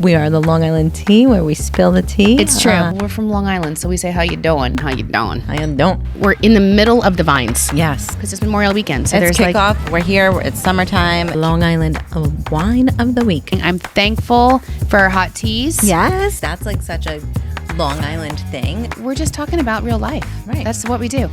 We are the Long Island Tea, where we spill the tea. It's true. We're from Long Island, so we say, how you doing? How you doing? I don't. We're in the middle of the vines. Yes. Because it's Memorial Weekend. So It's there's kickoff. We're here. It's summertime. Long Island wine of the week. I'm thankful for our hot teas. Yes. That's like such a Long Island thing. We're just talking about real life. Right. That's what we do.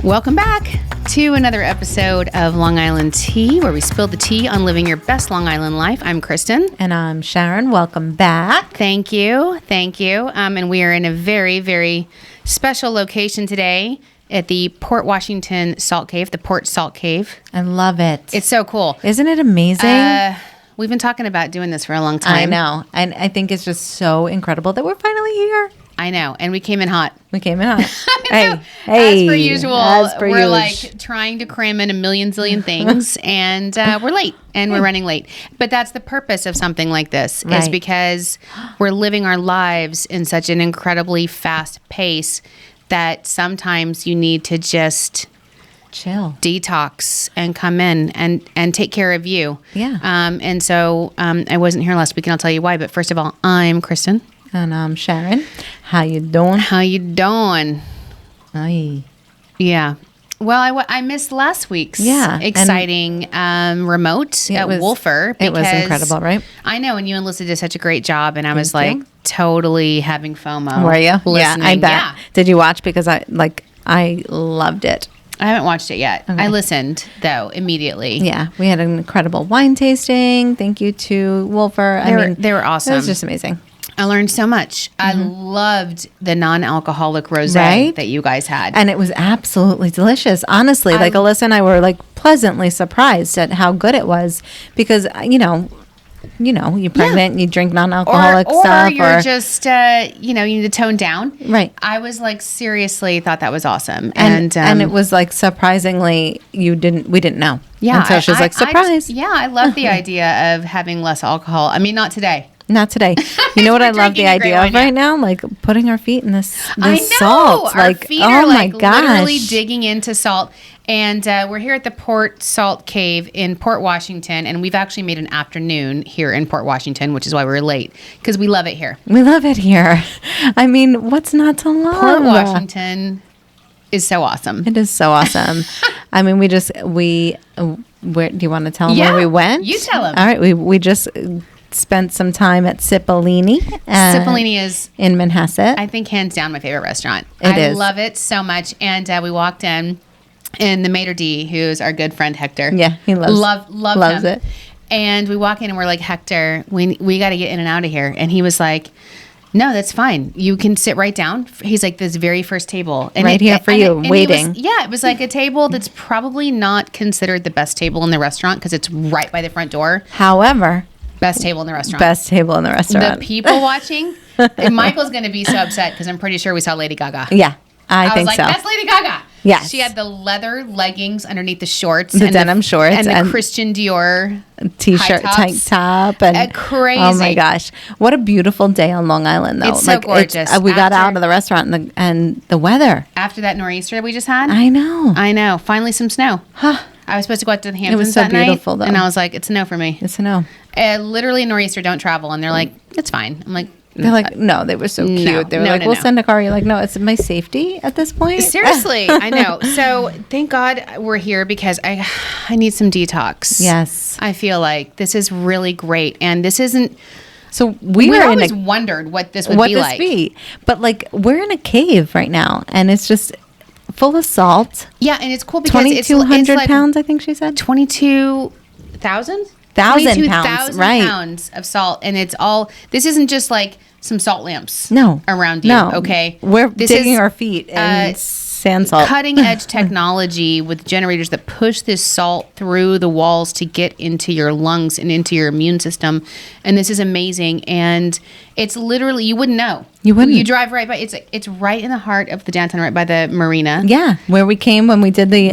Welcome back to another episode of Long Island Tea, where we spill the tea on living your best Long Island life. I'm Kristen. And I'm Sharon. Welcome back. Thank you. Thank you. And we are in a very, very special location today at the Port Washington Salt Cave, the Port Salt Cave. I love it. It's so cool. Isn't it amazing? We've been talking about doing this for a long time. I know. And I think it's just so incredible that we're finally here. I know. And we came in hot. We came in hot. Hey, as per usual, we're like trying to cram in a million zillion things, and we're late, and we're running late. But that's the purpose of something like this, is because we're living our lives in such an incredibly fast pace that sometimes you need to just chill, detox, and come in and take care of you. Yeah. And so I wasn't here last week, and I'll tell you why. But first of all, I'm Kristen. And I'm Sharon. How you doing? How you doing? Aye. Yeah. Well, I missed last week's exciting remote at Wolfer. It was incredible, right? I know, and you and Lisa did such a great job, and I was like totally having FOMO. Were you? Listening. Yeah, I bet. Yeah. Did you watch? Because I loved it. I haven't watched it yet. Okay. I listened, though, immediately. Yeah. We had an incredible wine tasting. Thank you to Wolfer. They were awesome. It was just amazing. I learned so much. I loved the non-alcoholic rosé that you guys had. And it was absolutely delicious. Honestly, like Alyssa and I were like pleasantly surprised at how good it was, because, you're pregnant, you drink non-alcoholic stuff. Or you're just, you need to tone down. Right. I was like, seriously thought that was awesome. And it was like, surprisingly, we didn't know. Yeah. And so she's like, surprise. I love the idea of having less alcohol. I mean, not today. Not today. You know what I love the idea of right now? Like putting our feet in this salt. Our feet are like literally digging into salt. And we're here at the Port Salt Cave in Port Washington. And we've actually made an afternoon here in Port Washington, which is why we're late, because we love it here. We love it here. I mean, what's not to love? Port Washington is so awesome. It is so awesome. I mean, where do you want to tell them where we went? You tell them. All right. We just spent some time at Cippolini. Cippolini is in Manhasset. I think hands down my favorite restaurant. I love it so much. And we walked in, and the maitre d', who's our good friend Hector. Yeah, he loves him. it. And we walk in and we're like, Hector, we got to get in and out of here. And he was like, no, that's fine. You can sit right down. He's like, this very first table. And right here for you, waiting. It was like a table that's probably not considered the best table in the restaurant because it's right by the front door. However, best table in the restaurant. Best table in the restaurant. The people watching, Michael's going to be so upset because I'm pretty sure we saw Lady Gaga. Yeah, I think was like, so. That's Lady Gaga. Yes. She had the leather leggings underneath the shorts. The denim shorts. And the Christian Dior T-shirt, tight top. And crazy. Oh my gosh. What a beautiful day on Long Island, though. It's so gorgeous. We got out of the restaurant and the weather. After that nor'easter we just had. I know. Finally some snow. Huh. I was supposed to go out to the Hamptons It was so that beautiful, night, though. and I was like, it's a no for me. It's a no. Literally, nor'easter don't travel. And they're like, it's fine. I'm like, they're like, no, they were so cute. They were like, we'll send a car. You're like, no, it's my safety at this point. Seriously, I know. So thank God we're here because I need some detox. Yes. I feel like this is really great. And this isn't. So we always wondered what this would be like. But like, we're in a cave right now, and it's just full of salt. Yeah, and it's cool because 2,200 pounds, I think she said. 22,000? 1,000 pounds of salt, and it's all. This isn't just like some salt lamps. Around you. No. Okay, we're digging our feet in sand salt. Cutting edge technology with generators that push this salt through the walls to get into your lungs and into your immune system, and this is amazing. And it's literally, you wouldn't know. You wouldn't. You drive right by. It's right in the heart of the downtown, right by the marina. Yeah, where we came when we did the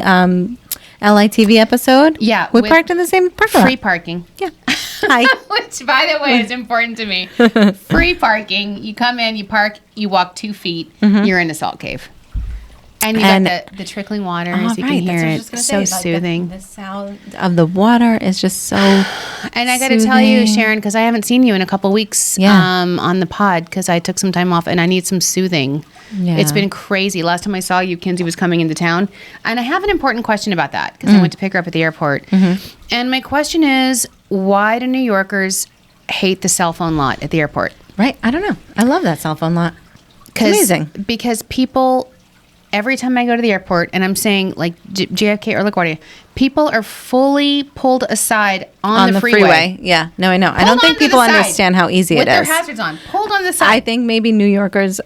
LITV episode. Yeah. We parked in the same parking lot. Free parking. Yeah. Hi. Which, by the way, is important to me. Free parking. You come in, you park, you walk 2 feet, you're in a salt cave. And you got the trickling water, as you can hear it. It's so soothing. The sound of the water is just so And I got to tell you, Sharon, because I haven't seen you in a couple weeks on the pod because I took some time off and I need some soothing. Yeah. It's been crazy. Last time I saw you, Kinsey was coming into town. And I have an important question about that because I went to pick her up at the airport. And my question is, why do New Yorkers hate the cell phone lot at the airport? Right. I don't know. I love that cell phone lot. It's amazing. Because people... Every time I go to the airport, and I'm saying like JFK or LaGuardia, people are fully pulled aside on the freeway. Yeah, no, I know. I don't think people understand how easy it is. With their hazards on, pulled on the side. I think maybe New Yorkers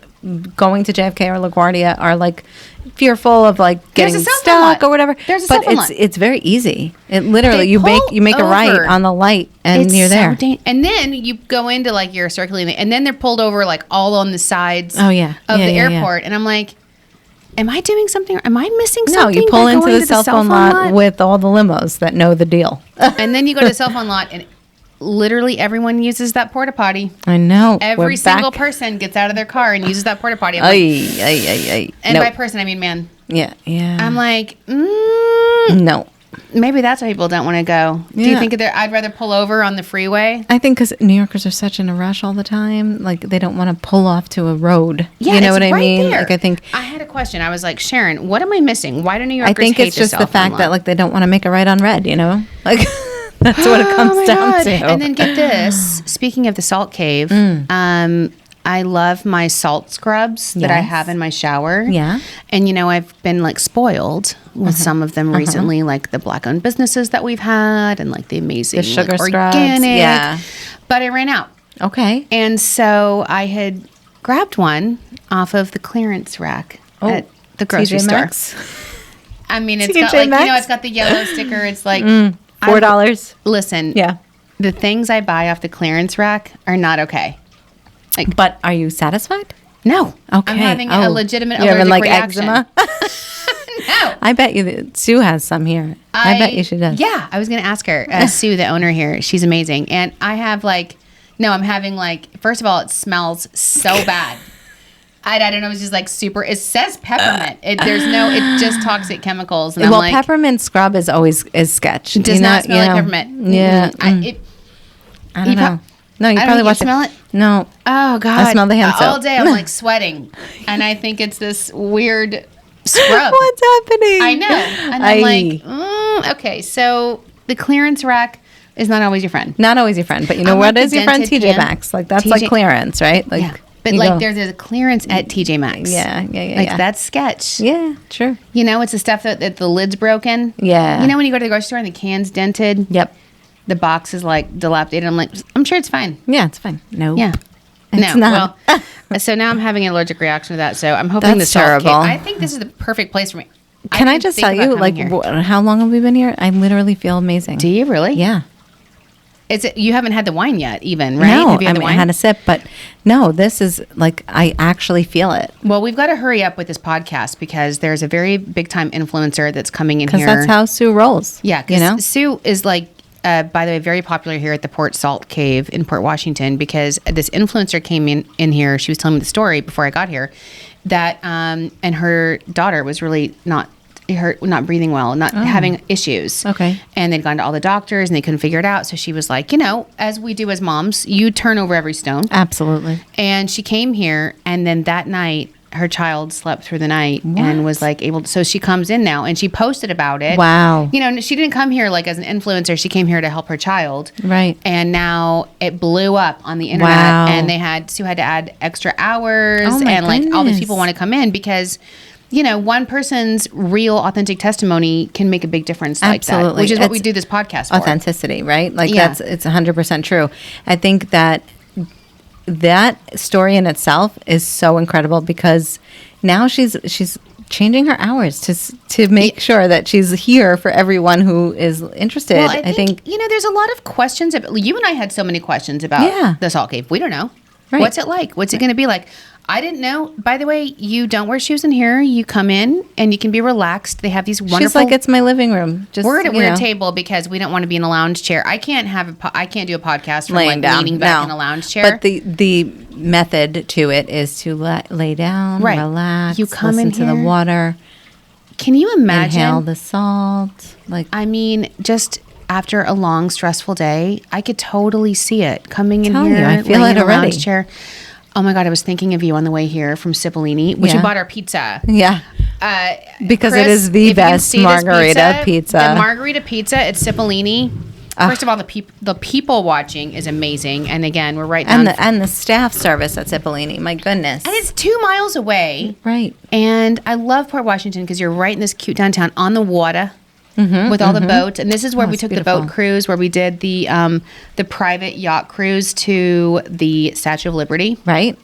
going to JFK or LaGuardia are like fearful of like getting stuck or whatever. There's a cell phone lot. It's very easy. It literally you make a right on the light and you're there. And then you go into like you're circling, and then they're pulled over like all on the sides. Oh yeah, of the airport, and I'm like. Am I doing something? Am I missing something? No, you pull into the cell phone lot with all the limos that know the deal. And then you go to the cell phone lot and literally everyone uses that porta potty. I know. Every single person gets out of their car and uses that porta potty. And by person, I mean man. Yeah, yeah. I'm like, no. Maybe that's why people don't want to go. Do you think I'd rather pull over on the freeway? I think because New Yorkers are such in a rush all the time. Like, they don't want to pull off to a road. Yeah, you know what I mean? There. Like, I think... I had a question. I was like, Sharon, what am I missing? Why do New Yorkers hate I think it's just the fact that, like, they don't want to make a right on red, you know? Like, that's what it comes down to. And then get this. Speaking of the salt cave, I love my salt scrubs that I have in my shower. Yeah. And, you know, I've been, like, spoiled with some of them recently, like the Black-owned businesses that we've had and, like, the amazing sugar like, scrubs. Organic. Yeah. But I ran out. Okay. And so I had grabbed one off of the clearance rack at the grocery store. I mean, it's got, like, you know, it's got the yellow sticker. It's like... $4. Listen. Yeah. The things I buy off the clearance rack are not okay. Like, but are you satisfied? No. Okay. I'm having a legitimate allergic having, like, reaction. eczema? No. I bet you that Sue has some here. I bet you she does. Yeah. I was going to ask her. Sue, the owner here, she's amazing. And I have like, no, I'm having like, first of all, it smells so bad. I don't know. It's just like super, it says peppermint. It's just toxic chemicals. And well, I'm like, peppermint scrub is sketch. It does not smell like peppermint. Yeah. I don't know. No, you probably watch it. Smell it? No. Oh, God. I smell the hand soap. All day I'm like sweating. And I think it's this weird scrub. What's happening? I know. And I'm like, okay, so the clearance rack is not always your friend. Not always your friend. But you know what is your friend? TJ Maxx. Like, that's like clearance, right? Like, yeah. But like there's a clearance at TJ Maxx. Yeah. Like that's sketch. Yeah, true. You know, it's the stuff that the lid's broken. Yeah. You know when you go to the grocery store and the can's dented? Yep. The box is like dilapidated. I'm like, I'm sure it's fine. Yeah, it's fine. No. Yeah. It's not. Well, so now I'm having an allergic reaction to that. So I'm hoping this terrible. I think this is the perfect place for me. Can I just tell you, like, how long have we been here? I literally feel amazing. Do you really? Yeah. You haven't had the wine yet, even, right? No, have you had the wine? I had a sip, but no, this is like, I actually feel it. Well, we've got to hurry up with this podcast because there's a very big time influencer that's coming in here. Because that's how Sue rolls. Yeah, because Sue is like, by the way, very popular here at the Port Salt Cave in Port Washington because this influencer came in here. She was telling me the story before I got here that, and her daughter was really not breathing well, having issues. Okay. And they'd gone to all the doctors and they couldn't figure it out. So she was like, you know, as we do as moms, you turn over every stone. Absolutely. And she came here and then that night, her child slept through the night and was like able to, so she comes in now and she posted about it. Wow. You know, she didn't come here like as an influencer. She came here to help her child. Right. And now it blew up on the internet and Sue had to add extra hours and like all these people want to come in because, you know, one person's real authentic testimony can make a big difference like that, which is what we do this podcast for. Authenticity, right? Like it's 100% true. I think that story in itself is so incredible because now she's changing her hours to make sure that she's here for everyone who is interested. Well, I think you know there's a lot of questions about, you and I had so many questions about the Salt Cave. We don't know. Right. What's it like? What's it going to be like? I didn't know. By the way, you don't wear shoes in here. You come in and you can be relaxed. They have these wonderful. She's like, it's my living room. We're at a weird table because we don't want to be in a lounge chair. I can't do a podcast from leaning back in a lounge chair. But the method to it is to lay down, relax, you come listen to the water. Can you imagine? Inhale the salt. Like, I mean, just after a long, stressful day, I could totally see it coming in Tell here. you, I feel laying it in a lounge already. chair. Oh my God, I was thinking of you on the way here from Cippolini, which we bought our pizza. Yeah. Because Chris, it is the best margarita pizza. The margarita pizza at Cippolini. First of all, the people watching is amazing, and again, we're right down. And the staff service at Cippolini, my goodness. And it's 2 miles away. Right. And I love Port Washington because you're right in this cute downtown on the water with all the boats. And this is where we took beautiful. the boat cruise, where we did the private yacht cruise to the Statue of Liberty. Right.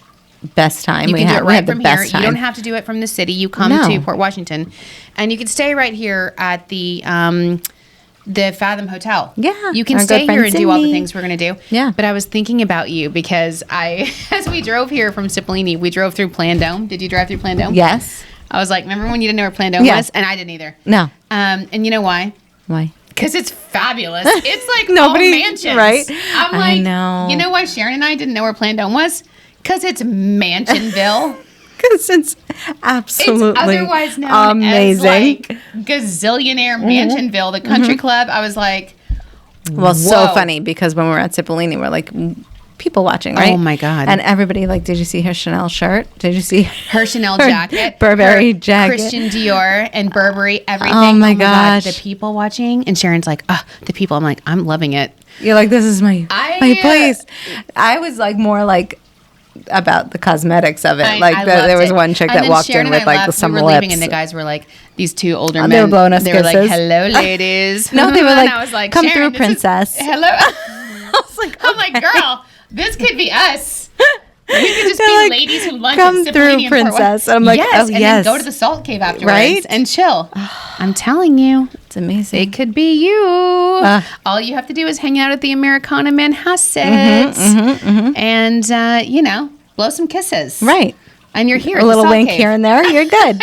Best time. You can do it right from here. Time. You don't have to do it from the city. You come to Port Washington, and you can stay right here at the Fathom Hotel. Yeah. You can stay here and do all the things we're going to do. Yeah. But I was thinking about you because as we drove here from Cippolini, we drove through Plandome. Did you drive through Plandome? Yes. I was like, remember when you didn't know where Plandome was? And I didn't either. No. And you know why? Why? Because it's fabulous. It's like all mansions. Right? I'm like, I know. You know why Sharon and I didn't know where Plandome was? Because it's Mansionville. Because it's absolutely It's otherwise known amazing. as like gazillionaire Mansionville, the country club. I was like, well, so funny because when we were at Cippolini, we're like people watching, right? Oh my God. And everybody like, did you see her Chanel shirt? Did you see her Chanel jacket, Burberry her jacket, Christian Dior and Burberry, everything. Oh my gosh. God. The people watching, and Sharon's like, the people. I'm like, I'm loving it. You're like, this is my place. I was like more like about the cosmetics of it. There was one chick that walked in with like some lips. Leaving, and the guys were like, these two older men. They were blowing us They kisses. were like, hello, ladies. No, they were like, I was like, come Sharon, through, princess. Hello. I'm like, girl, this could be us. We could just be like, ladies who lunch come at Cippolini through, in Port princess. Washington. I'm like, yes, oh, and then go to the Salt Cave afterwards, right? And chill. I'm telling you, it's amazing. it could be you. All you have to do is hang out at the Americana Manhasset, and blow some kisses. Right. And you're here. A little wink here and there. You're good.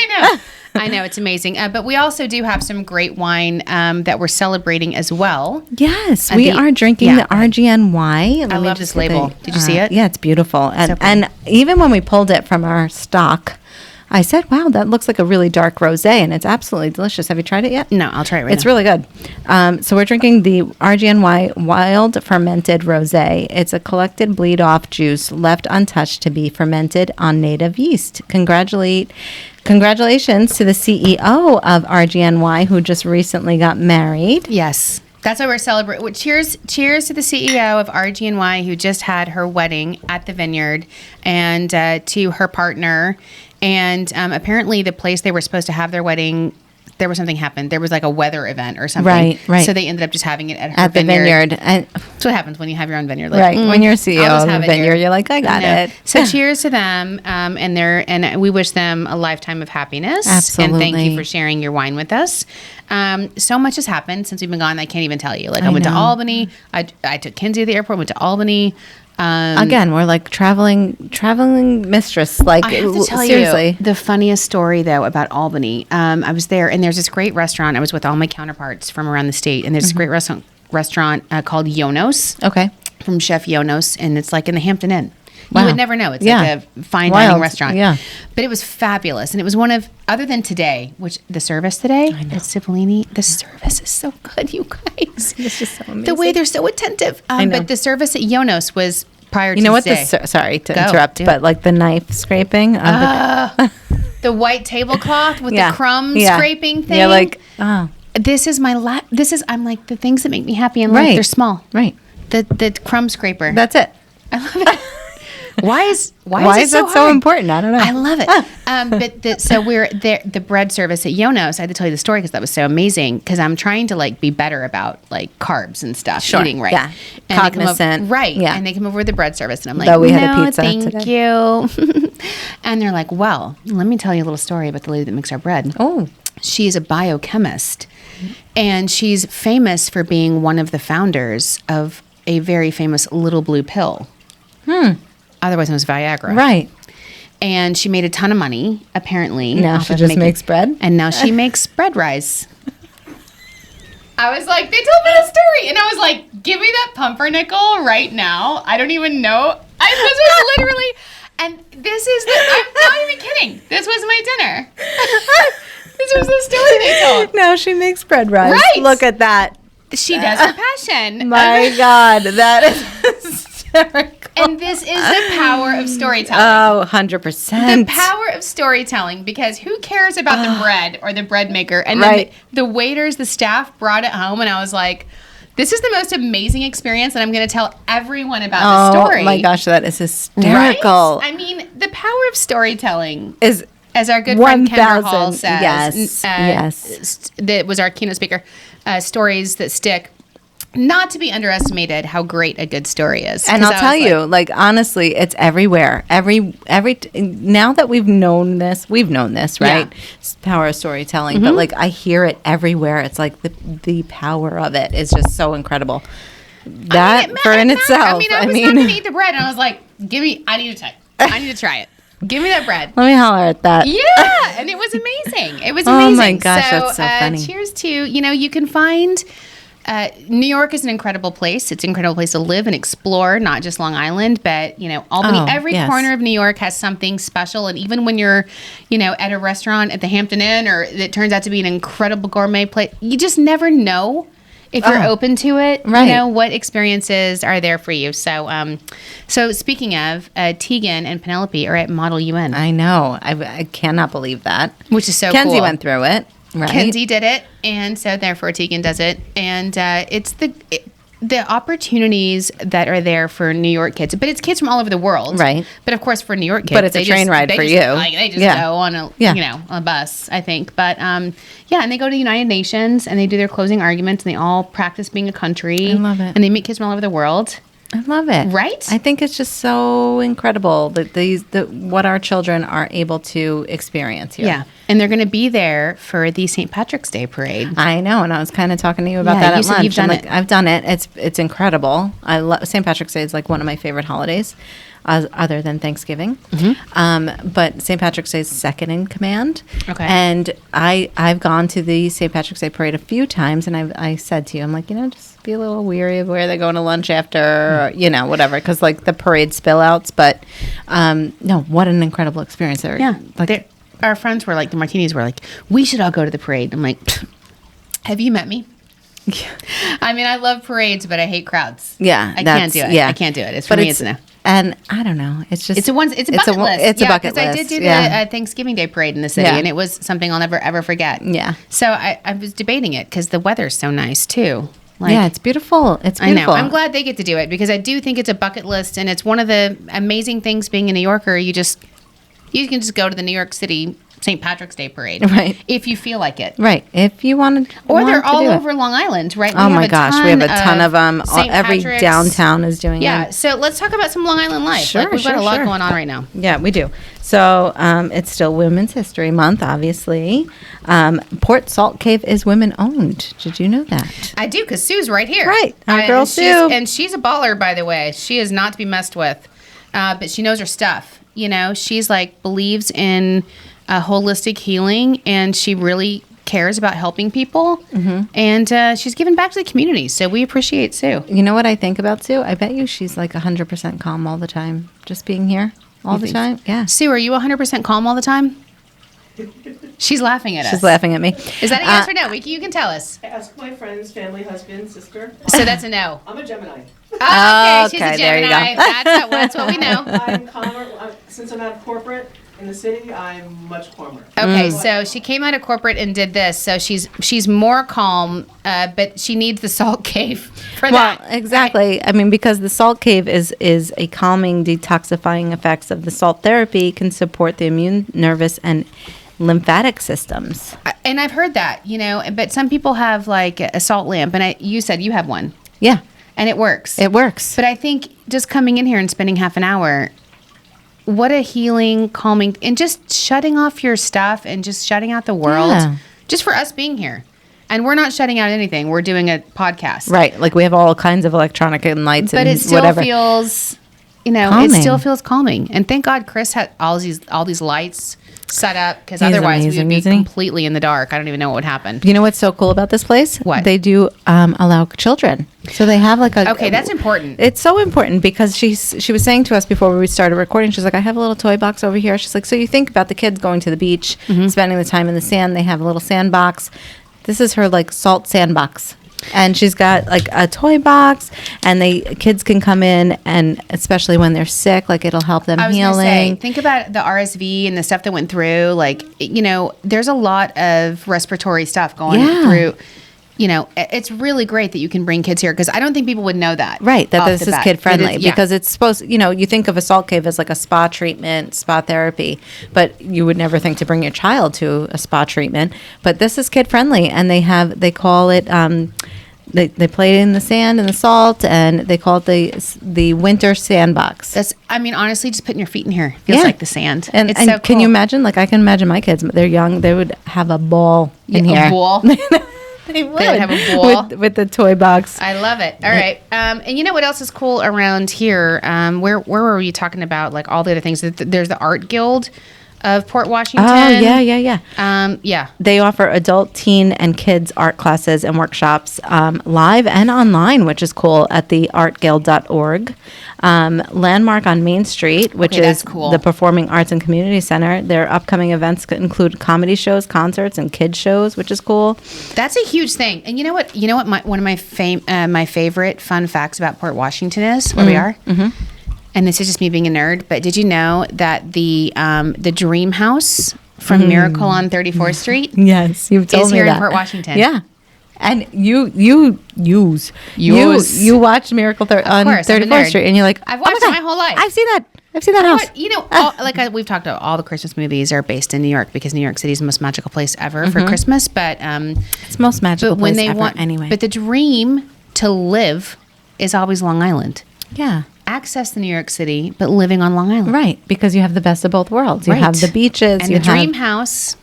I know, it's amazing. But we also do have some great wine that we're celebrating as well. Yes, we are drinking the RGNY. I love this label. Did you see it? Yeah, it's beautiful. And even when we pulled it from our stock, I said, wow, that looks like a really dark rosé, and it's absolutely delicious. Have you tried it yet? No, I'll try it right now. It's really good. So we're drinking the RGNY Wild Fermented Rosé. It's a collected bleed-off juice left untouched to be fermented on native yeast. Congratulations to the CEO of RGNY, who just recently got married. Yes. That's why we're celebrating. Well, cheers to the CEO of RGNY, who just had her wedding at the vineyard, and to her partner. And apparently the place they were supposed to have their wedding, there was something happened. There was like a weather event or something. Right. So they ended up just having it at her vineyard. And that's what happens when you have your own vineyard. Like, when you're CEO of a vineyard, you're like, I got it. So cheers to them. And we wish them a lifetime of happiness. Absolutely. And thank you for sharing your wine with us. So much has happened since we've been gone. I can't even tell you. Like I went to Albany. I took Kinsey to the airport, went to Albany. Again, we're like traveling mistress. Like, I have to tell seriously. you the funniest story though about Albany. I was there, and there's this great restaurant. I was with all my counterparts from around the state, and there's this great restaurant called Yonos. Okay. From Chef Yonos, and it's like in the Hampton Inn. Wow. You would never know. It's like a fine dining restaurant. Yeah. But it was fabulous. And it was one of, other than today, which the service today at Cippolini, the service is so good, you guys. It's just so amazing. The way they're so attentive. But the service at Yonos was prior to You know what? today. Sorry to interrupt, but like the knife scraping. The white tablecloth with the crumb scraping thing. Yeah, like, oh. This is I'm like, the things that make me happy in life, they're small. Right. The crumb scraper. That's it. I love it. Why is that so important? I don't know. I love it. So we're there. The bread service at Yonos. I had to tell you the story because that was so amazing. Because I'm trying to like be better about like carbs and stuff, eating right. Yeah, and cognizant. Yeah, and they come over with the bread service, and I'm like, though we had a pizza thank today. you. And they're like, well, let me tell you a little story about the lady that makes our bread. Oh, she's a biochemist, and she's famous for being one of the founders of a very famous little blue pill. Otherwise known as Viagra. right. And she made a ton of money, apparently. Now she just makes bread? And now she makes bread rise. I was like, they told me the story. And I was like, give me that pumpernickel right now. I don't even know. This was literally, and this is I'm not even kidding. This was my dinner. This was the story they told. Now she makes bread rise. Right. Look at that. She does her passion. My God, that is hysterical. And this is the power of storytelling. Oh, 100%. The power of storytelling, because who cares about the bread or the bread maker? And then the waiters, the staff brought it home, and I was like, this is the most amazing experience, and I'm going to tell everyone about the story. Oh, my gosh, that is hysterical. Right? I mean, the power of storytelling is... As our good friend Kendra Hall says, yes. That was our keynote speaker, stories that stick. Not to be underestimated how great a good story is. And I'll tell you, like, honestly, it's everywhere. Now that we've known this, right? Yeah. Power of storytelling. But, like, I hear it everywhere. It's like the power of it is just so incredible. That in itself. I was not going to eat the bread, and I was like, I need to try it. Give me that bread. Let me holler at that. Yeah, and it was amazing. It was amazing. Oh my gosh, that's so funny. Cheers to, you can find, New York is an incredible place. It's an incredible place to live and explore, not just Long Island, but, Albany. Every corner of New York has something special. And even when you're, at a restaurant at the Hampton Inn, or it turns out to be an incredible gourmet place, you just never know. If you're open to it, what experiences are there for you? So, speaking of, Tegan and Penelope are at Model UN. I know. I cannot believe that. Which is so Kenzie cool. went through it, right? Kenzie did it, and so therefore Tegan does it. And it's the opportunities that are there for New York kids. But it's kids from all over the world. Right. But, of course, for New York kids. But it's a train ride for you. They just go on a bus, I think. But, and they go to the United Nations, and they do their closing arguments, and they all practice being a country. I love it. And they meet kids from all over the world. I love it. Right? I think it's just so incredible that what our children are able to experience here. Yeah. And they're going to be there for the St. Patrick's Day parade. I know, and I was kind of talking to you about that at lunch. You've done it. I've done it. It's incredible. I love St. Patrick's Day is like one of my favorite holidays, other than Thanksgiving. Mm-hmm. But St. Patrick's Day is second in command. Okay. And I've gone to the St. Patrick's Day parade a few times, and I said to you, I'm like, just be a little weary of where they're going to lunch after, or, whatever, because like the parade spillouts. But no, what an incredible experience! Our friends were like, the Martinis were like, we should all go to the parade. I'm like, have you met me? Yeah. I mean, I love parades, but I hate crowds. Yeah. I can't do it. Yeah. I can't do it. It's a no. And I don't know. It's just it's a bucket list. It's a bucket list. I did do the Thanksgiving Day parade in the city, and it was something I'll never ever forget. Yeah. So I was debating it because the weather's so nice too. It's beautiful. It's beautiful. I know. I'm glad they get to do it because I do think it's a bucket list, and it's one of the amazing things being a New Yorker. You can just go to the New York City St. Patrick's Day parade, right? If you feel like it, right? If you want to, or they're all over Long Island, right? Oh my gosh, we have a ton of them. Every downtown is doing it. Yeah. So let's talk about some Long Island life. Sure, we've got a lot going on right now. Yeah, we do. So it's still Women's History Month, obviously. Port Salt Cave is women owned. Did you know that? I do, because Sue's right here. Right, our girl Sue, and she's a baller, by the way. She is not to be messed with, but she knows her stuff. She's believes in holistic healing, and she really cares about helping people. Mm-hmm. And she's given back to the community, so we appreciate Sue. You know what I think about Sue? I bet you she's 100% calm all the time, just being here all the time. Yeah. Sue, are you 100% calm all the time? She's laughing at us. She's laughing at me. Is that a yes or no? You can tell us. Ask my friends, family, husband, sister. So that's a no. I'm a Gemini. Oh, okay, she's a Gemini. There you go. That's what we know. I'm calmer. Since I'm out of corporate in the city, I'm much calmer. Okay, so she came out of corporate and did this. So she's more calm, but she needs the salt cave for that. Well, exactly. Right? I mean, because the salt cave is a calming, detoxifying effects of the salt therapy can support the immune, nervous, and lymphatic systems. And I've heard that, but some people have a salt lamp, and you said you have one. Yeah. And it works. It works. But I think just coming in here and spending half an hour, what a healing, calming, and just shutting off your stuff and just shutting out the world, just for us being here. And we're not shutting out anything. We're doing a podcast. Right. We have all kinds of electronic and lights and whatever. But it still feels, calming. It still feels calming. And thank God Chris had all these lights set up, because otherwise we would be completely in the dark. I don't even know what would happen. You know what's so cool about this place? What? They do allow children. So they have like a... Okay, that's important. It's so important because she was saying to us before we started recording, she's like, I have a little toy box over here. She's like, so you think about the kids going to the beach, spending the time in the sand. They have a little sandbox. This is her like salt sandbox. And she's got like a toy box, and kids can come in, and especially when they're sick, like it'll help them healing. Say, think about the RSV and the stuff that went through. Like, there's a lot of respiratory stuff going through. It's really great that you can bring kids here, because I don't think people would know that. Right, that this is kid friendly, because it's supposed, you think of a salt cave as like a spa treatment, spa therapy, but you would never think to bring your child to a spa treatment. But this is kid friendly, and they call it, they play in the sand and the salt, and they call it the winter sandbox. Honestly, just putting your feet in here feels like the sand. And so cool. Can you imagine? Like, I can imagine my kids, they're young, they would have a ball in here. A ball? They would have a ball with the toy box. I love it. All right. And you know what else is cool around here? Where were we talking about, like, all the other things? There's the Art Guild of Port Washington. Oh, yeah. They offer adult, teen, and kids art classes and workshops live and online, which is cool, at the artguild.org. Landmark on Main Street, which is cool. The Performing Arts and Community Center. Their upcoming events include comedy shows, concerts, and kids shows, which is cool. That's a huge thing. And you know what? One of my favorite fun facts about Port Washington is where we are. Mm-hmm. And this is just me being a nerd, but did you know that the Dream House from Miracle on 34th Street? Yes, you've told me that. Is here in Port Washington. Yeah. And you watched Miracle on 34th Street, and you're like, I've watched it my whole life. I've seen that house. We've talked about, all the Christmas movies are based in New York, because New York City is the most magical place ever for Christmas. But it's the most magical place ever anyway. But the dream to live is always Long Island. Yeah. Access to New York City, but living on Long Island. Right, because you have the best of both worlds. You have the beaches. And the dream house.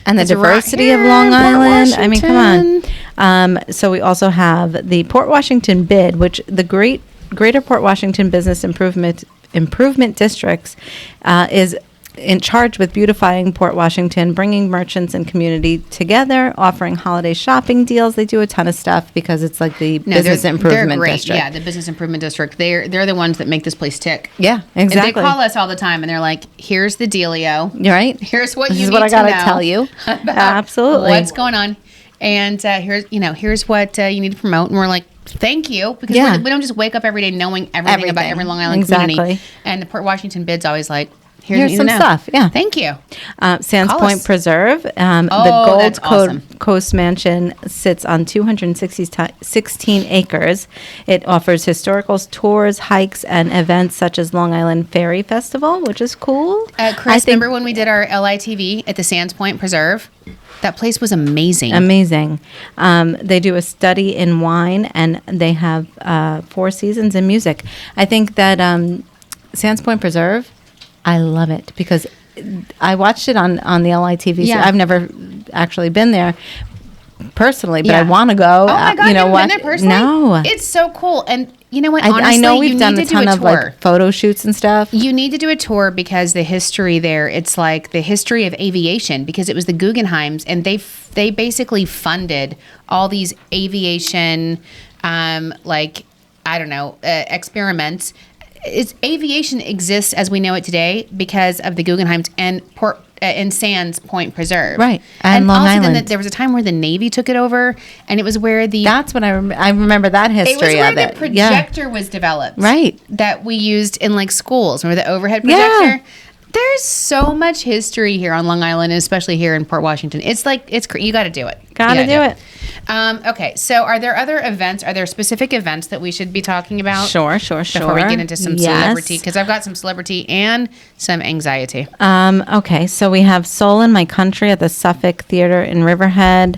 And the diversity of Long Island. I mean, come on. So we also have the Port Washington bid, which the Greater Port Washington Business Improvement Districts is in charge with beautifying Port Washington, bringing merchants and community together, offering holiday shopping deals. They do a ton of stuff because it's like the business improvement district. Yeah, the business improvement district. They're the ones that make this place tick. Yeah, exactly. And they call us all the time, and they're like, "Here's the dealio. You're right. Here's what this you is need what I gotta to know tell you. Absolutely, what's going on, and here's what you need to promote." And we're like, thank you, because we don't just wake up every day knowing everything about every Long Island community. And the Port Washington bid's always like, here's some stuff. Yeah. Thank you. Sands Point Preserve. The Gold Coast Mansion sits on 216 acres. It offers historical tours, hikes, and events such as Long Island Ferry Festival, which is cool. Chris, remember when we did our LITV at the Sands Point Preserve? That place was amazing. Amazing. They do a study in wine, and they have 4 seasons in music. I think that Sands Point Preserve, I love it because I watched it on the LITV. Yeah. So I've never actually been there personally, but I want to go. Oh my God, you've been there personally? No. It's so cool. And you know what? Honestly, I know we've done a ton of like photo shoots and stuff. You need to do a tour because the history there, it's like the history of aviation, because it was the Guggenheims, and they basically funded all these aviation, experiments. Aviation exists as we know it today because of the Guggenheims and Sands Point Preserve. Right. And Long Island. Then there was a time where the Navy took it over, and it was where That's when I remember that history of it. It was where the projector was developed. Right. That we used in like schools. Remember the overhead projector? Yeah. There's so much history here on Long Island, and especially here in Port Washington. You got to do it. Got to do it. Okay, so are there other events? Are there specific events that we should be talking about? Sure. Before we get into some celebrity, because I've got some celebrity and some anxiety. Okay, so we have Soul in My Country at the Suffolk Theater in Riverhead.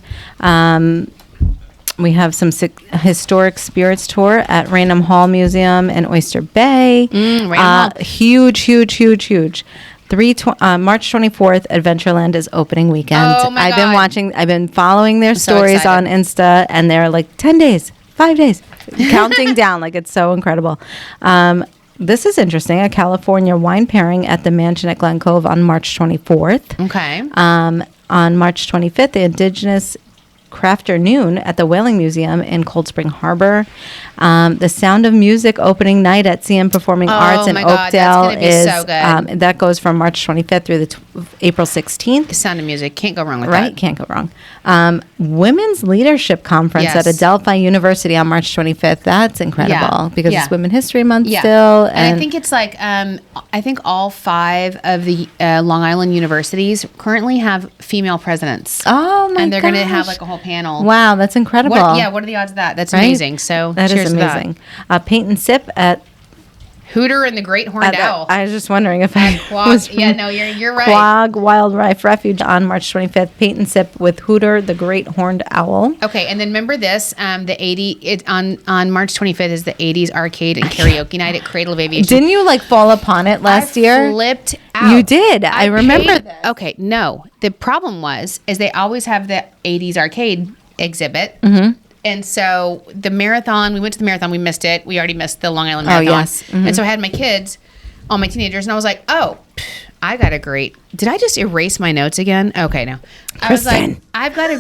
We have some historic spirits tour at Raynham Hall Museum in Oyster Bay. Huge. March 24th, Adventureland is opening weekend. Oh my God. I've been following their stories on Insta, and they're like 10 days, 5 days, counting down. Like, it's so incredible. this is interesting. A California wine pairing at the Mansion at Glen Cove on March 24th. Okay. On March 25th, the Indigenous Crafternoon at the Whaling Museum in Cold Spring Harbor. The Sound of Music opening night at CM Performing Arts in Oakdale that's gonna be so good. That goes from March 25th through the April 16th. The Sound of Music, can't go wrong with that. Right, can't go wrong. Women's Leadership Conference at Yes. Adelphi University on March 25th. That's incredible because it's Women's History Month still. And I think it's like, I think all 5 of the Long Island universities currently have female presidents. Oh my And they're going to gosh. have like a whole panel. Wow, that's incredible. What are the odds of that? That's Right? amazing. So that cheers is to that. amazing. Paint and Sip at Hooter and the Great Horned Owl. I was just wondering if I Quag. was Yeah, no, you're right. Quag Wildlife Refuge on March 25th. Paint and Sip with Hooter, the Great Horned Owl. Okay, and then remember this: on March 25th is the 80s arcade and karaoke night at Cradle of Aviation. Didn't you like fall upon it last year? Flipped out. You did. I remember this. Okay, no. The problem is they always have the 80s arcade exhibit. Mm-hmm. And so the marathon, we went to the marathon, we missed it. We already missed the Long Island Marathon. Oh, yes. Mm-hmm. And so I had my kids, all my teenagers, and I was like, I got a great. Did I just erase my notes again? Okay, no. I was like, I've got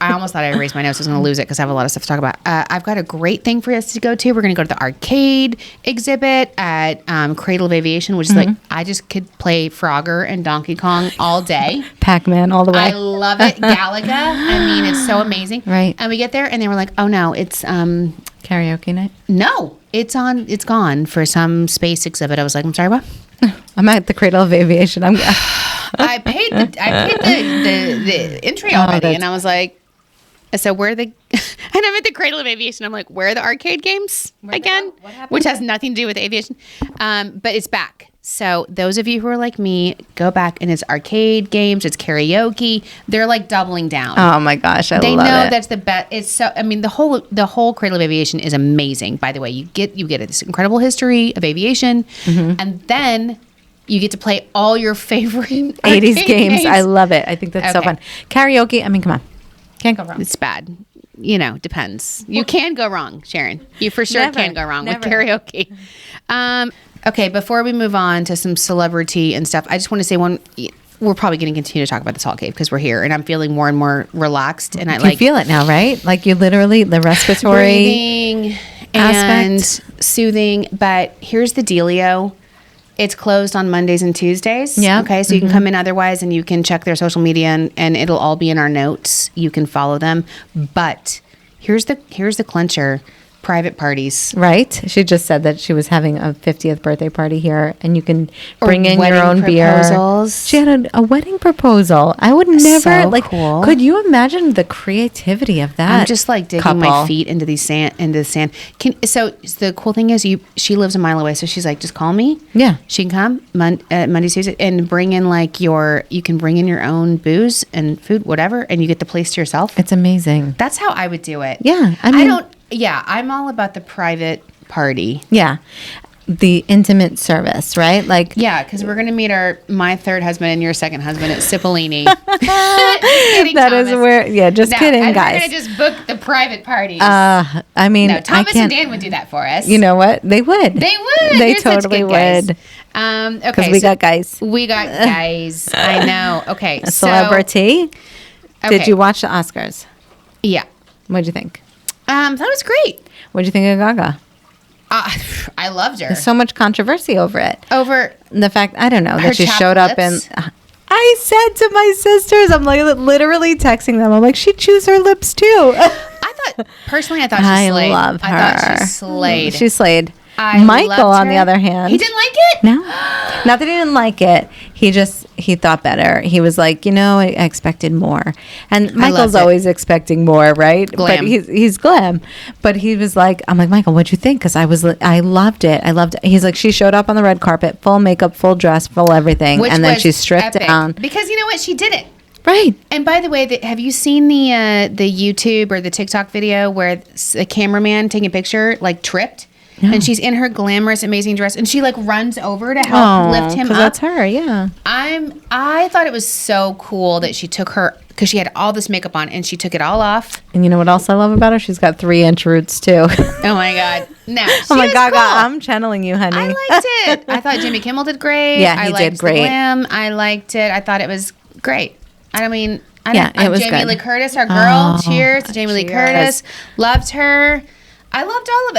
I almost thought I erased my notes. I was going to lose it because I have a lot of stuff to talk about. I've got a great thing for us to go to. We're going to go to the arcade exhibit at Cradle of Aviation, which is like, I just could play Frogger and Donkey Kong all day. Pac-Man all the way. I love it. Galaga. I mean, it's so amazing. Right. And we get there and they were like, oh no, it's Karaoke night? no, it's gone for some space exhibit. I was like, I'm sorry, what? I'm at the Cradle of Aviation. I paid the entry already, and I was like, so where the and I'm at the Cradle of Aviation. I'm like, where are the arcade games again? Which has nothing to do with aviation, but it's back. So those of you who are like me, go back and it's arcade games, it's karaoke. They're like doubling down. Oh my gosh, I love it. They know that's the best. It's so. I mean, the whole Cradle of Aviation is amazing. By the way, you get this incredible history of aviation, and then you get to play all your favorite 80s games. I love it. I think that's so fun. Karaoke. I mean, come on, can't go wrong. It's bad. Depends. You can go wrong, Sharon. You for sure can go wrong with karaoke. Okay, before we move on to some celebrity and stuff, I just want to say we're probably going to continue to talk about the salt cave because we're here and I'm feeling more and more relaxed. And I feel it now, right? Like you literally, the respiratory breathing and soothing. But here's the dealio. It's closed on Mondays and Tuesdays. Yeah. Okay, so you can come in otherwise and you can check their social media and it'll all be in our notes. You can follow them. But here's the clincher. Private parties. Right. She just said that she was having a 50th birthday party here and you can bring in your own proposals. Beer. She had a wedding proposal. I would never cool. Could you imagine the creativity of that? I'm just like digging my feet into the sand. So the cool thing is she lives a mile away, so she's like, just call me. Yeah. She can come Monday, Tuesday and bring in you can bring in your own booze and food, whatever, and you get the place to yourself. It's amazing. That's how I would do it. Yeah. I'm all about the private party. Yeah. The intimate service, right? Because we're going to meet my third husband and your second husband at Cippolini. That is where, kidding, guys. We're going to just book the private parties. Thomas and Dan would do that for us. You know what? They would. They totally would. Okay. Because we got guys. I know. Okay. CelebriTEA. Did you watch the Oscars? Yeah. What'd you think? That was great. What'd you think of Gaga? I loved her. There's so much controversy over it. Over the fact, I don't know, that she showed up lips? and I said to my sisters, I'm like literally texting them. I'm like, she chews her lips too. Personally, I thought she slayed. I love her. I thought she slayed. She slayed. Michael, on the other hand, he didn't like it. No, not that he didn't like it. He thought better. He was like, I expected more. And Michael's always expecting more, right? Glam. But he's glam. But he was like, I'm like, Michael, what'd you think? Because I loved it. He's like, she showed up on the red carpet, full makeup, full dress, full everything, and then she stripped down. Because you know what, she did it. Right. And by the way, have you seen the YouTube or the TikTok video where the cameraman taking a picture tripped? No. And she's in her glamorous, amazing dress, and she runs over to help lift him up. That's her, yeah. I thought it was so cool that she took her because she had all this makeup on and she took it all off. And you know what else I love about her? She's got 3-inch roots too. Oh my God. No. Oh my God, cool. I'm channeling you, honey. I liked it. I thought Jimmy Kimmel did great. Yeah, he did great. I liked it. I thought it was great. It was Jamie good. Lee Curtis, our girl. Cheers to Jamie Lee Curtis. Loved her. I loved all of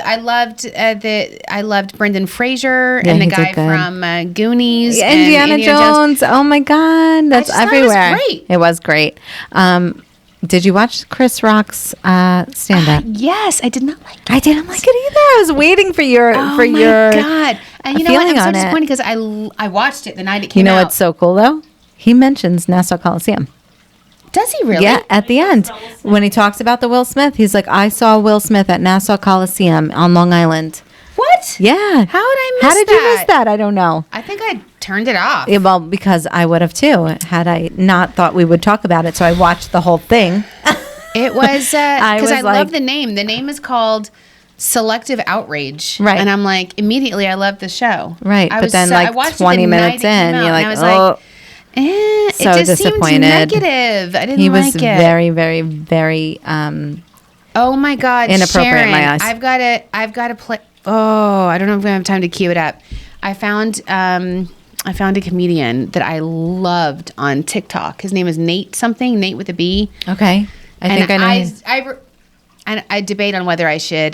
it. I loved Brendan Fraser and the guy from Goonies. Yeah, Indiana Jones. Oh my God, that's everywhere. It was great. Did you watch Chris Rock's stand-up? Yes, I did not like it. I didn't like it either. I was waiting for your God. And you know what? I'm so disappointed because I watched it the night it came out. You know what's so cool though? He mentions Nassau Coliseum. Does he really? Yeah, at the end. When he talks about the Will Smith, he's like, I saw Will Smith at Nassau Coliseum on Long Island. What? Yeah. How did I miss that? How did you miss that? I don't know. I think I turned it off. Yeah, well, because I would have too, had I not thought we would talk about it. So I watched the whole thing. It was, because I love the name. The name is called Selective Outrage. Right. And I'm like, immediately, I love the show. Right. But then like 20 minutes in, you're like, oh. It so just disappointed. Seemed negative. I didn't like it. He was very, very, very oh my God, inappropriate Sharon, in my eyes. I've got to play. Oh, I don't know if we have time to cue it up. I found a comedian that I loved on TikTok. His name is Nate something. Nate with a B. Okay. I think I know. I debate on whether I should.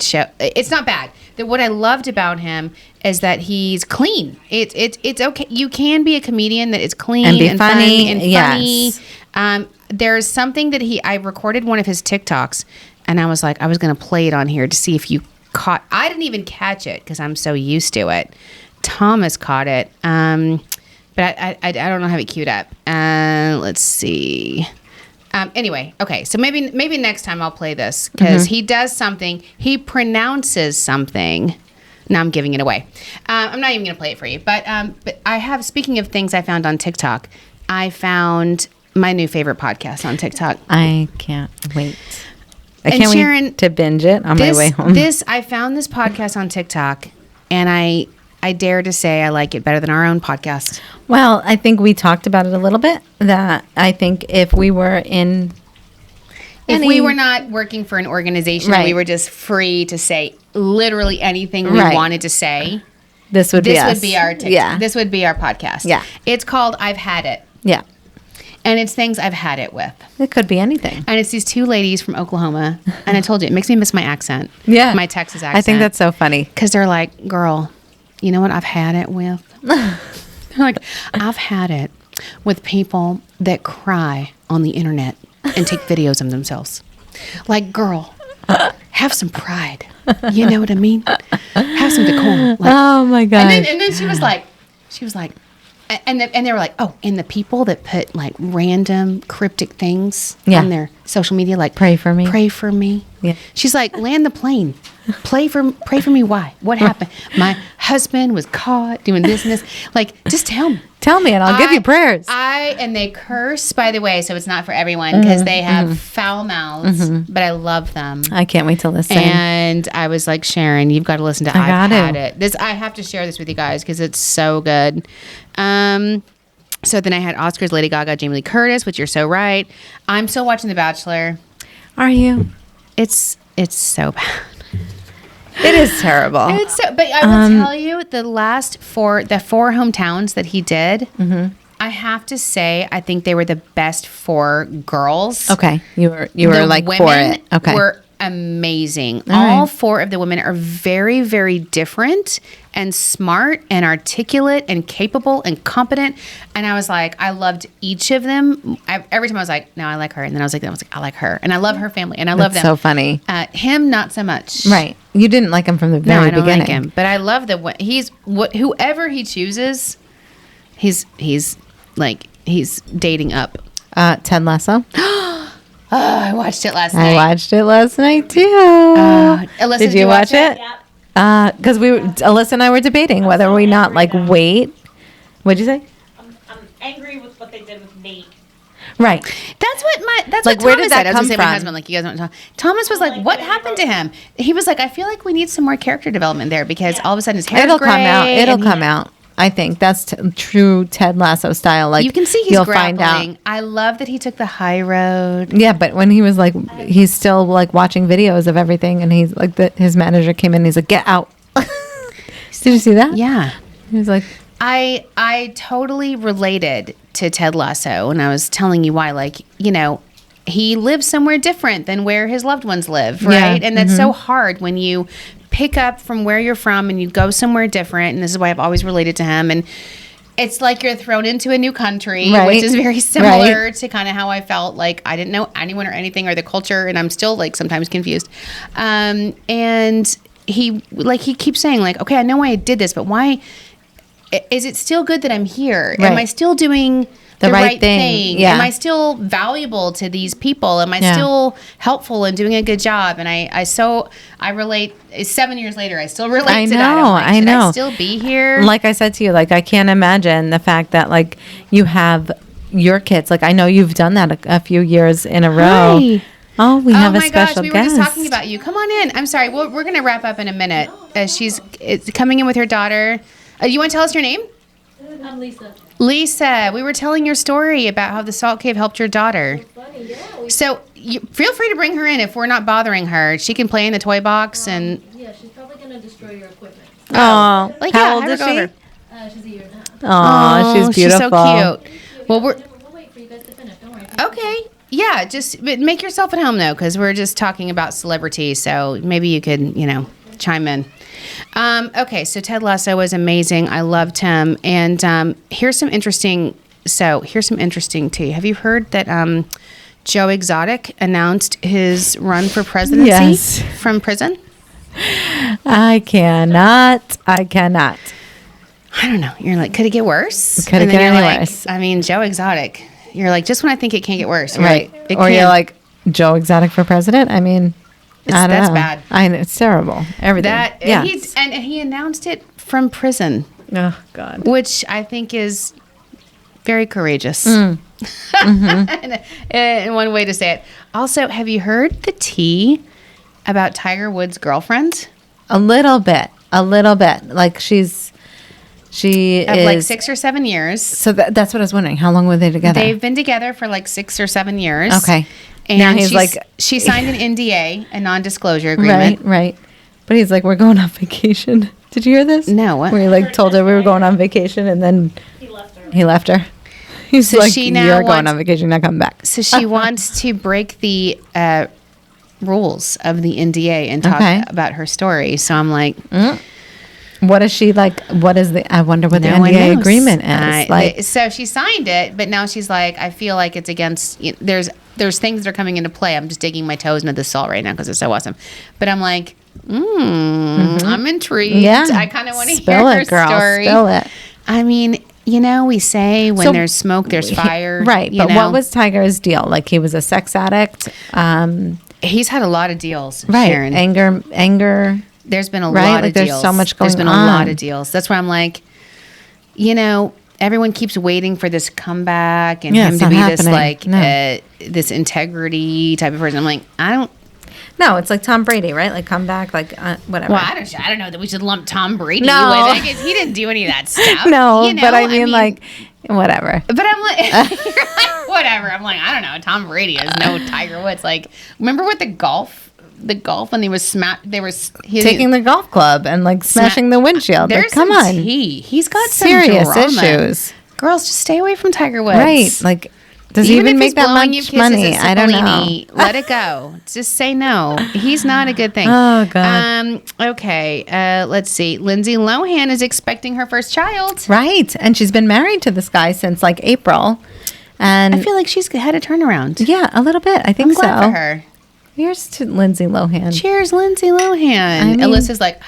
Show. It's not bad. What I loved about him is that he's clean. It's okay. You can be a comedian that is clean and be and funny. Fun and yes. funny. There's something that I recorded one of his TikToks, and I was like, I was going to play it on here to see if you caught. I didn't even catch it because I'm so used to it. Thomas caught it, but I don't know how it queued up. Let's see. Anyway, okay, so maybe next time I'll play this because he does something. He pronounces something. Now I'm giving it away. I'm not even going to play it for you. But I have, speaking of things I found on TikTok, I found my new favorite podcast on TikTok. I can't wait. I can't wait to binge it on my way home. I found this podcast on TikTok, and I dare to say I like it better than our own podcast. Well, I think we talked about it a little bit, that I think if we were not working for an organization, right. we were just free to say literally anything we wanted to say. This would be us. This would be our TikTok. Yeah. This would be our podcast. Yeah. It's called I've Had It. Yeah. And it's things I've had it with. It could be anything. And it's these two ladies from Oklahoma. And I told you, it makes me miss my accent. Yeah. My Texas accent. I think that's so funny. Because they're like, girl, you know what I've had it with? Like, I've had it with people that cry on the internet and take videos of themselves. Like, girl, have some pride. You know what I mean? Have some decorum. Like, oh my God. And then she was like, and they were like, oh, and the people that put like random cryptic things on their social media, like pray for me. Yeah. She's like, land the plane. Pray for me. Why? What happened? My husband was caught doing this and this. Like, just tell me. Tell me and I'll give you prayers. And they curse, by the way, so it's not for everyone because they have foul mouths, but I love them. I can't wait to listen. And I was like, Sharon, you've got to listen to I've Had It. I have to share this with you guys because it's so good. So then I had Oscars, Lady Gaga, Jamie Lee Curtis, which you're so right. I'm still watching The Bachelor. Are you? It's so bad. It is terrible. But I will tell you, the four hometowns that he did, I have to say, I think they were the best 4 girls. Okay, you were like for it. Okay, were amazing. All 4 of the women are very, very different and smart and articulate and capable and competent. And I was like, I loved each of them. Every time I was like, no, I like her. And then I was like, I like her. And I love her family. And I love them. So funny. Him, not so much. Right. You didn't like him from the very beginning. No, I don't like him. But I love that whoever he chooses, he's dating up. Ted Lasso. I watched it last night. I watched it last night too. Alyssa, did you watch it? Yeah. Because Alyssa and I were debating whether we not wait. What'd you say? I'm angry with what they did with Nate. Right. That's what like, Thomas where did that said. come I was from? My husband, like, you guys want to talk. Thomas was like, what happened to him? He was like, I feel like we need some more character development there because all of a sudden his hair It'll come out. I think that's true Ted Lasso style. Like you can see he's grappling. I love that he took the high road. Yeah, but when he was like, he's still like watching videos of everything, and he's like, his manager came in and he's like, get out. Did you see that? Yeah. He was like, I totally related to Ted Lasso, and I was telling you why. Like, you know, he lives somewhere different than where his loved ones live, right? Yeah. And that's so hard when you pick up from where you're from and you go somewhere different. And this is why I've always related to him. And it's like you're thrown into a new country, which is very similar to kind of how I felt. Like I didn't know anyone or anything or the culture, and I'm still like sometimes confused. And he keeps saying like, okay, I know why I did this, but why is it still good that I'm here? Am I still doing the right thing? Yeah. Am I still valuable to these people? Am I still helpful and doing a good job? And I relate. 7 years later, I still relate to that. I know. Should I still be here? Like I said to you, like I can't imagine the fact that like you have your kids. Like I know you've done that a few years in a row. Hi. Oh, we have a special guest. We were just talking about you. Come on in. I'm sorry. We're going to wrap up in a minute. She's coming in with her daughter. You want to tell us your name? I'm Lisa. Lisa, we were telling your story about how the salt cave helped your daughter. Funny, yeah. So feel free to bring her in if we're not bothering her. She can play in the toy box and. Yeah, she's probably gonna destroy your equipment. Oh, how old is she? She's a year and a half. Oh, she's beautiful. She's so cute. Well, we'll wait for you guys to finish. Don't worry. Okay. Yeah, just make yourself at home though, because we're just talking about CelebriTEA. So maybe you could, chime in. Okay, so Ted Lasso was amazing. I loved him. And here's some interesting tea. Have you heard that Joe Exotic announced his run for presidency from prison? I cannot. I don't know. You're like, could it get worse? Could it get any worse? I mean, Joe Exotic. You're like, just when I think it can't get worse. Right. You're like, Joe Exotic for president? I mean... That's bad. I know, it's terrible. Everything. And he announced it from prison. Oh God. Which I think is very courageous. And one way to say it. Also, have you heard the tea about Tiger Woods' girlfriend? A little bit. Like she is like 6 or 7 years. So that's what I was wondering. How long were they together? They've been together for like 6 or 7 years. Okay. And now she signed an NDA, a non-disclosure agreement. Right. But he's like, we're going on vacation. Did you hear this? No, what? Where he like told her we were going on vacation, and then he left her. He's so like, you're going on vacation, not coming back. So she wants to break the rules of the NDA and talk about her story. So I'm like... What is she like? I wonder what the NDA agreement is. So she signed it, but now she's like, I feel like it's against, there's things that are coming into play. I'm just digging my toes into the salt right now because it's so awesome. But I'm like, I'm intrigued. Yeah. I kind of want to hear her story. Spill it. I mean, we say when there's smoke, there's fire. Right. But what was Tiger's deal? Like he was a sex addict? He's had a lot of deals, right. Sharon. Anger. There's been a lot of deals. There's so much going on. There's been a lot of deals. That's why I'm like, everyone keeps waiting for this comeback and him to be this integrity type of person. I'm like, I don't. No, it's like Tom Brady, right? Like come back, like whatever. Well, I don't know that we should lump Tom Brady with it because he didn't do any of that stuff. No, but I mean, like whatever. But I'm like, you're like, whatever. I'm like, I don't know. Tom Brady has no Tiger Woods. Like, remember with the golf when he was taking the golf club and like smashing the windshield. There's come on. He's got serious some issues. Girls, just stay away from Tiger Woods. Right. Like, does he even make that much money? I don't know. Let it go. Just say no. He's not a good thing. Oh God. Okay. Let's see. Lindsay Lohan is expecting her first child. Right. And she's been married to this guy since like April. And I feel like she's had a turnaround. Yeah, a little bit. I think I'm glad for her. Here's to Lindsay Lohan. Cheers, Lindsay Lohan. Alyssa's like,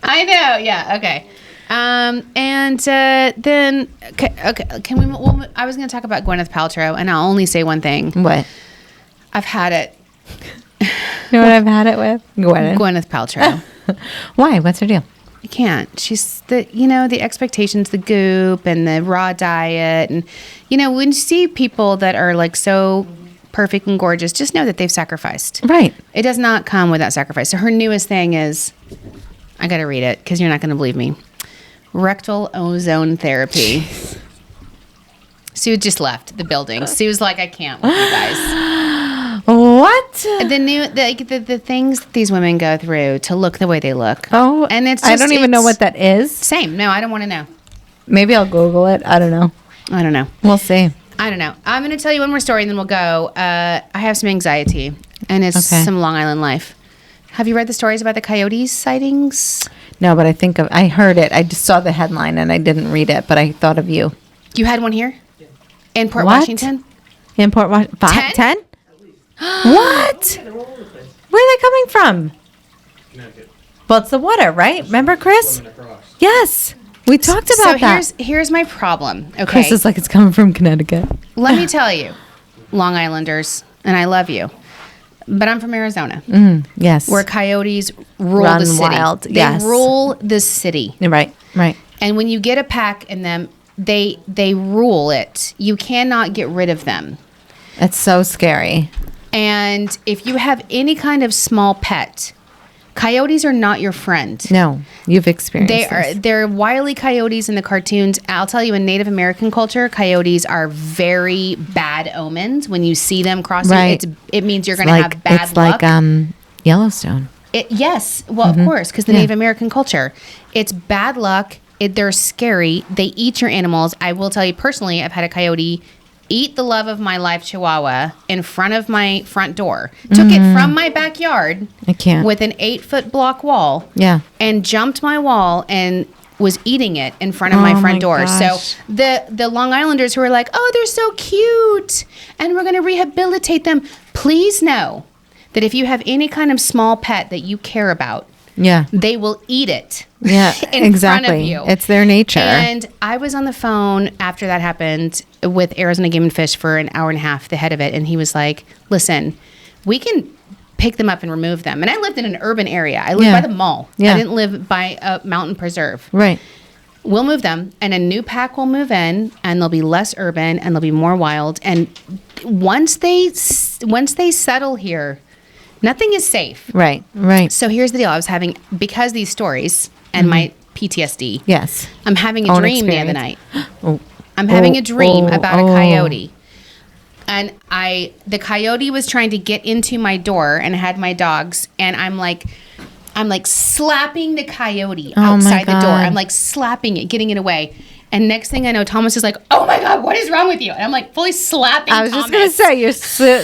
I know. Yeah. Okay. And then, okay. Can we? Well, I was going to talk about Gwyneth Paltrow, and I'll only say one thing. What? I've had it. You know what I've had it with? Gwyneth Paltrow. Why? What's her deal? I can't. She's the expectations, the goop, and the raw diet, and when you see people that are like so perfect and gorgeous, just know that they've sacrificed. Right. It does not come without sacrifice. So her newest thing is, I got to read it because you're not going to believe me. rectal ozone therapy. Sue just left the building. Sue's like, I can't with you guys. What? The things that these women go through to look the way they look. Oh, and it's just, I don't even know what that is. Same. No, I don't want to know. Maybe I'll Google it. I don't know. We'll see. I don't know. I'm going to tell you one more story and then we'll go. I have some anxiety and it's some Long Island life. Have you read the stories about the coyotes sightings? No, but I heard it. I just saw the headline and I didn't read it, but I thought of you. You had one here? In Port Washington? In Port Washington? 10? What? Where are they coming from? Connecticut. Well, it's the water, right? Remember, Chris? Yes. We talked about that. So here's my problem. Okay. Chris is like, it's coming from Connecticut. Let me tell you, Long Islanders, and I love you, but I'm from Arizona. Yes. Where coyotes run the city. Wild. They rule the city. Right. And when you get a pack in them, they rule it. You cannot get rid of them. It's so scary. And if you have any kind of small pet, coyotes are not your friend. No, you've experienced They're wily coyotes in the cartoons. I'll tell you, in Native American culture, coyotes are very bad omens. When you see them crossing, it means you're going to have bad luck. It's like Yellowstone. Yes. Well, of course, because the Native American culture. It's bad luck. They're scary. They eat your animals. I will tell you personally, I've had a coyote eat the love of my life chihuahua in front of my front door. Took it from my backyard. I can't. With an 8-foot block wall. Yeah. And jumped my wall and was eating it in front of my front door. Gosh. So the Long Islanders who are like, oh, they're so cute and we're going to rehabilitate them. Please know that if you have any kind of small pet that you care about, they will eat it. Yeah, in front of you. It's their nature. And I was on the phone after that happened with Arizona Game and Fish for an hour and a half, the head of it, and he was like, listen, we can pick them up and remove them. And I lived in an urban area. I lived by the mall. I didn't live by a mountain preserve. Right. We'll move them, and a new pack will move in, and they'll be less urban, and they'll be more wild. And once they settle here, nothing is safe. Right. So here's the deal. I was having, because these stories and my PTSD. Yes. I'm having a dream the other night. I'm having a dream about a coyote. And the coyote was trying to get into my door and I had my dogs. And I'm like slapping the coyote outside the door. I'm like slapping it, getting it away. And next thing I know, Thomas is like, oh my God, what is wrong with you? And I'm like fully slapping Thomas. I was just going to say, you're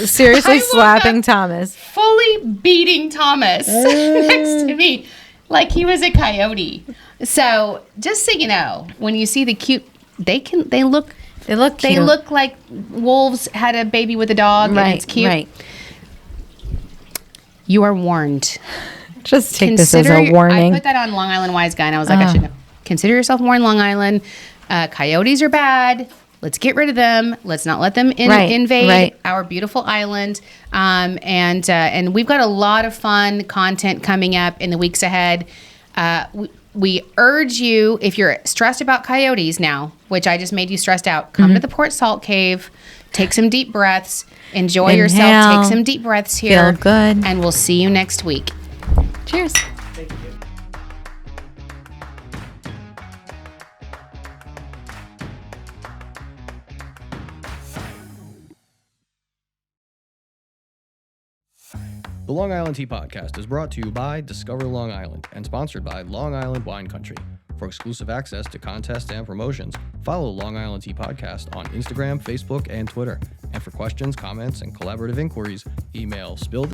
seriously slapping Thomas. Fully beating Thomas next to me like he was a coyote. So just so you know, when you see the cute, they look cute. They look like wolves had a baby with a dog and it's cute. Right. You are warned. Just take this as a warning. I put that on Long Island Wise Guy and I was like, I should know. Consider yourself warned, Long Island. Coyotes are bad. Let's get rid of them. Let's not let them invade our beautiful island. And we've got a lot of fun content coming up in the weeks ahead. We urge you, if you're stressed about coyotes now, which I just made you stressed out, come to the Port Salt Cave, take some deep breaths, enjoy yourself, take some deep breaths here. Feel good. And we'll see you next week. Cheers. The Long Island Tea Podcast is brought to you by Discover Long Island and sponsored by Long Island Wine Country. For exclusive access to contests and promotions, follow Long Island Tea Podcast on Instagram, Facebook, and Twitter. And for questions, comments, and collaborative inquiries, email spilled